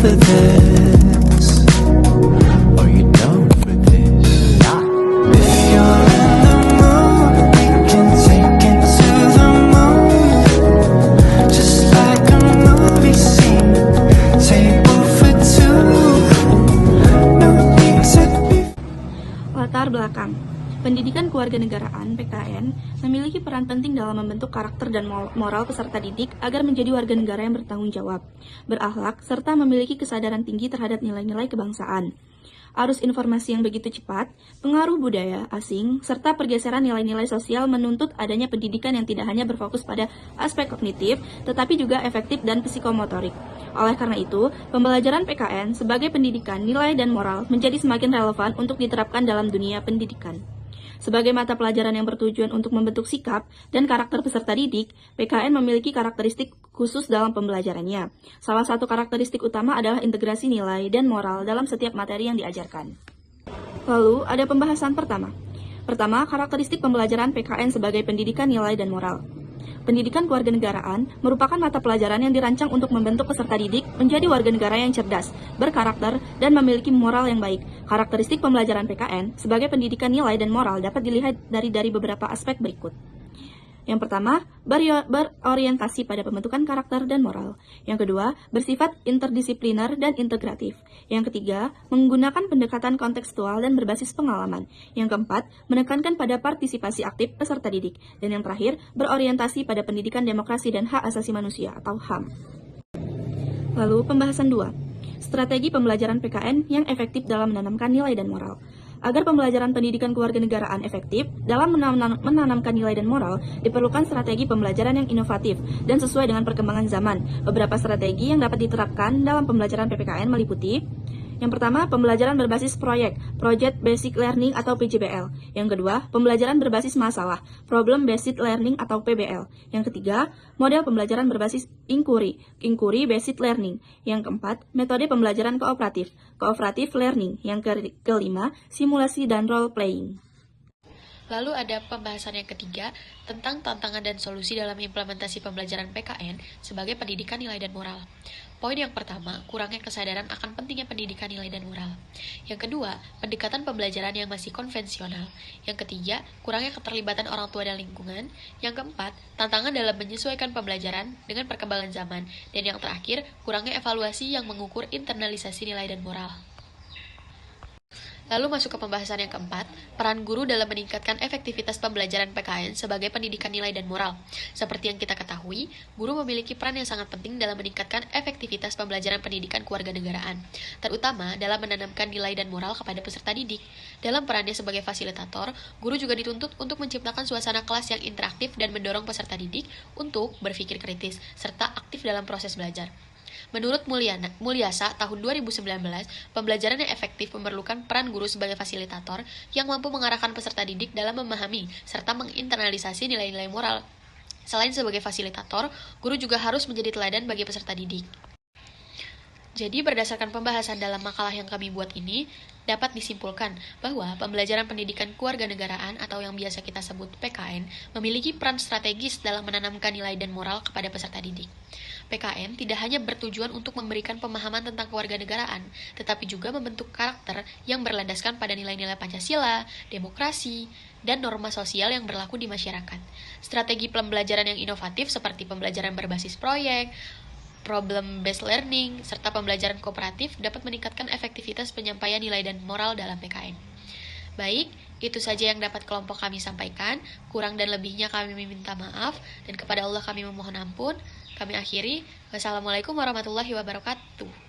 for this, or you down for this? If you're in the mood, we can take it to the moon, just like a movie scene, table for two. No need to be. Latar belakang. Pendidikan Kewarganegaraan (PKN) memiliki peran penting dalam membentuk karakter dan moral peserta didik agar menjadi warga negara yang bertanggung jawab, berakhlak, serta memiliki kesadaran tinggi terhadap nilai-nilai kebangsaan. Arus informasi yang begitu cepat, pengaruh budaya asing, serta pergeseran nilai-nilai sosial menuntut adanya pendidikan yang tidak hanya berfokus pada aspek kognitif, tetapi juga efektif dan psikomotorik. Oleh karena itu, pembelajaran PKN sebagai pendidikan nilai dan moral menjadi semakin relevan untuk diterapkan dalam dunia pendidikan. Sebagai mata pelajaran yang bertujuan untuk membentuk sikap dan karakter peserta didik, PKN memiliki karakteristik khusus dalam pembelajarannya. Salah satu karakteristik utama adalah integrasi nilai dan moral dalam setiap materi yang diajarkan. Lalu, ada pembahasan pertama. Pertama, karakteristik pembelajaran PKN sebagai pendidikan nilai dan moral. Pendidikan Kewarganegaraan merupakan mata pelajaran yang dirancang untuk membentuk peserta didik menjadi warga negara yang cerdas, berkarakter, dan memiliki moral yang baik. Karakteristik pembelajaran PKN sebagai pendidikan nilai dan moral dapat dilihat dari beberapa aspek berikut. Yang pertama, berorientasi pada pembentukan karakter dan moral. Yang kedua, bersifat interdisipliner dan integratif. Yang ketiga, menggunakan pendekatan kontekstual dan berbasis pengalaman. Yang keempat, menekankan pada partisipasi aktif peserta didik. Dan yang terakhir, berorientasi pada pendidikan demokrasi dan hak asasi manusia atau HAM. Lalu, pembahasan 2. Strategi pembelajaran PKN yang efektif dalam menanamkan nilai dan moral. Agar pembelajaran pendidikan kewarganegaraan efektif dalam menanamkan nilai dan moral, diperlukan strategi pembelajaran yang inovatif dan sesuai dengan perkembangan zaman. Beberapa strategi yang dapat diterapkan dalam pembelajaran PPKN meliputi: yang pertama, pembelajaran berbasis proyek, Project Basic Learning atau PJBL. Yang kedua, pembelajaran berbasis masalah, Problem Based Learning atau PBL. Yang ketiga, model pembelajaran berbasis inquiry, Inquiry Based Learning. Yang keempat, metode pembelajaran kooperatif, Cooperative Learning. Yang kelima, simulasi dan role playing. Lalu ada pembahasan yang ketiga tentang tantangan dan solusi dalam implementasi pembelajaran PKN sebagai pendidikan nilai dan moral. Poin yang pertama, kurangnya kesadaran akan pentingnya pendidikan nilai dan moral. Yang kedua, pendekatan pembelajaran yang masih konvensional. Yang ketiga, kurangnya keterlibatan orang tua dan lingkungan. Yang keempat, tantangan dalam menyesuaikan pembelajaran dengan perkembangan zaman. Dan yang terakhir, kurangnya evaluasi yang mengukur internalisasi nilai dan moral. Lalu masuk ke pembahasan yang keempat, peran guru dalam meningkatkan efektivitas pembelajaran PKN sebagai pendidikan nilai dan moral. Seperti yang kita ketahui, guru memiliki peran yang sangat penting dalam meningkatkan efektivitas pembelajaran pendidikan kewarganegaraan, terutama dalam menanamkan nilai dan moral kepada peserta didik. Dalam perannya sebagai fasilitator, guru juga dituntut untuk menciptakan suasana kelas yang interaktif dan mendorong peserta didik untuk berpikir kritis, serta aktif dalam proses belajar. Menurut Mulyasa tahun 2019, pembelajaran yang efektif memerlukan peran guru sebagai fasilitator yang mampu mengarahkan peserta didik dalam memahami serta menginternalisasi nilai-nilai moral. Selain sebagai fasilitator, guru juga harus menjadi teladan bagi peserta didik. Jadi berdasarkan pembahasan dalam makalah yang kami buat ini, dapat disimpulkan bahwa pembelajaran pendidikan kewarganegaraan atau yang biasa kita sebut PKN memiliki peran strategis dalam menanamkan nilai dan moral kepada peserta didik. PKN tidak hanya bertujuan untuk memberikan pemahaman tentang kewarganegaraan, tetapi juga membentuk karakter yang berlandaskan pada nilai-nilai Pancasila, demokrasi, dan norma sosial yang berlaku di masyarakat. Strategi pembelajaran yang inovatif seperti pembelajaran berbasis proyek, problem-based learning, serta pembelajaran kooperatif dapat meningkatkan efektivitas penyampaian nilai dan moral dalam PKN. Baik, itu saja yang dapat kelompok kami sampaikan. Kurang dan lebihnya kami meminta maaf, dan kepada Allah kami memohon ampun. Kami akhiri. Wassalamualaikum warahmatullahi wabarakatuh.